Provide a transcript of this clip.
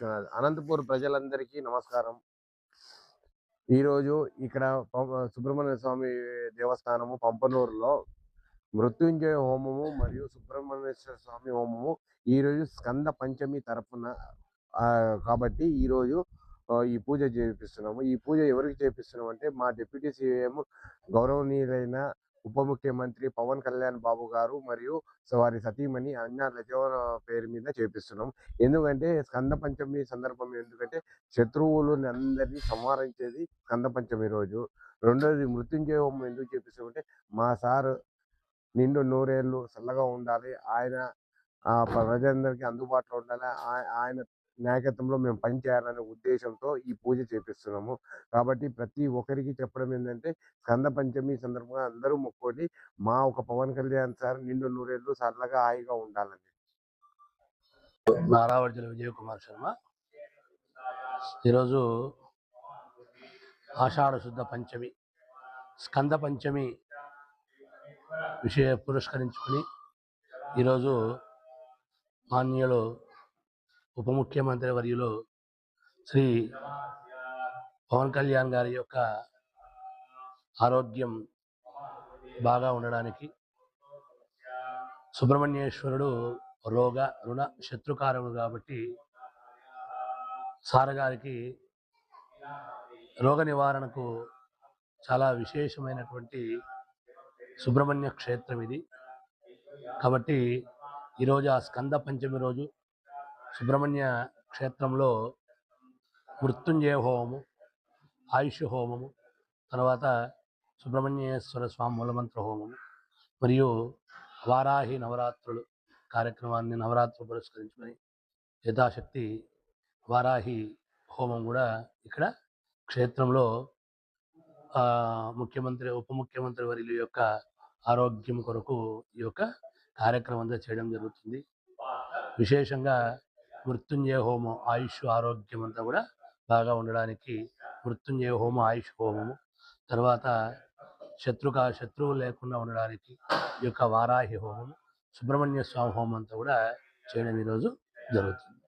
విశ్వనాథ్. అనంతపూర్ ప్రజలందరికీ నమస్కారం. ఈరోజు ఇక్కడ సుబ్రహ్మణ్య స్వామి దేవస్థానము పంపనూరులో మృత్యుంజయ హోమము మరియు సుబ్రహ్మణ్యేశ్వర స్వామి హోమము ఈరోజు స్కంద పంచమి తరపున కాబట్టి ఈరోజు ఈ పూజ చేపిస్తున్నాము. ఈ పూజ ఎవరికి చేపిస్తున్నాం అంటే మా డిప్యూటీ సీఎం గౌరవనీయులైన ఉప ముఖ్యమంత్రి పవన్ కళ్యాణ్ బాబు గారు మరియు వారి సతీమణి అన్నా లజోన పేరు మీద చేపిస్తున్నాం. ఎందుకంటే స్కంద పంచమి సందర్భం, ఎందుకంటే శత్రువులను అందరినీ సంహరించేది స్కంద పంచమి రోజు. రెండోది మృత్యుంజయ హోమం ఎందుకు చేపిస్తామంటే మా సార్ నిండు నూరేళ్ళు చల్లగా ఉండాలి, ఆయన ప్రజలందరికీ అందుబాటులో ఉండాలి, ఆయన నాయకత్వంలో మేము పనిచేయాలనే ఉద్దేశంతో ఈ పూజ చేపిస్తున్నాము. కాబట్టి ప్రతి ఒక్కరికి చెప్పడం ఏంటంటే స్కంద పంచమి సందర్భంగా అందరూ మొక్కోటి మా ఒక పవన్ కళ్యాణ్ సార్ నిండు నూరేళ్ళు చల్లగా హాయిగా ఉండాలని. నారావర్జున విజయ్ కుమార్ శర్మ. ఈరోజు ఆషాఢ శుద్ధ పంచమి, స్కంద పంచమి పురస్కరించుకుని ఈరోజు మాన్యులు ఉప ముఖ్యమంత్రి వర్యులు శ్రీ పవన్ కళ్యాణ్ గారి యొక్క ఆరోగ్యం బాగా ఉండడానికి, సుబ్రహ్మణ్యేశ్వరుడు రోగ రుణ శత్రుకారకుడు కాబట్టి సార్ గారికి రోగ నివారణకు చాలా విశేషమైనటువంటి సుబ్రహ్మణ్య క్షేత్రం ఇది. కాబట్టి ఈరోజు ఆ స్కంద పంచమి రోజు సుబ్రహ్మణ్య క్షేత్రంలో మృత్యుంజయ హోమము, ఆయుష్ హోమము, తర్వాత సుబ్రహ్మణ్యేశ్వర స్వామి మూలమంత్ర హోమము మరియు వారాహి నవరాత్రులు కార్యక్రమాన్ని నవరాత్రులు పురస్కరించుకొని యథాశక్తి వారాహి హోమం కూడా ఇక్కడ క్షేత్రంలో ముఖ్యమంత్రి ఉప ముఖ్యమంత్రి వర్యుల యొక్క ఆరోగ్యం కొరకు ఈ యొక్క కార్యక్రమం అంతా చేయడం జరుగుతుంది. విశేషంగా మృత్యుంజయ హోమం ఆయుష్ ఆరోగ్యం అంతా కూడా బాగా ఉండడానికి మృత్యుంజయ హోమం ఆయుష్ హోమము, తర్వాత శత్రువు లేకుండా ఉండడానికి ఈ యొక్క వారాహి హోమము, సుబ్రహ్మణ్య స్వామి హోమం అంతా కూడా చేయడం ఈరోజు జరుగుతుంది.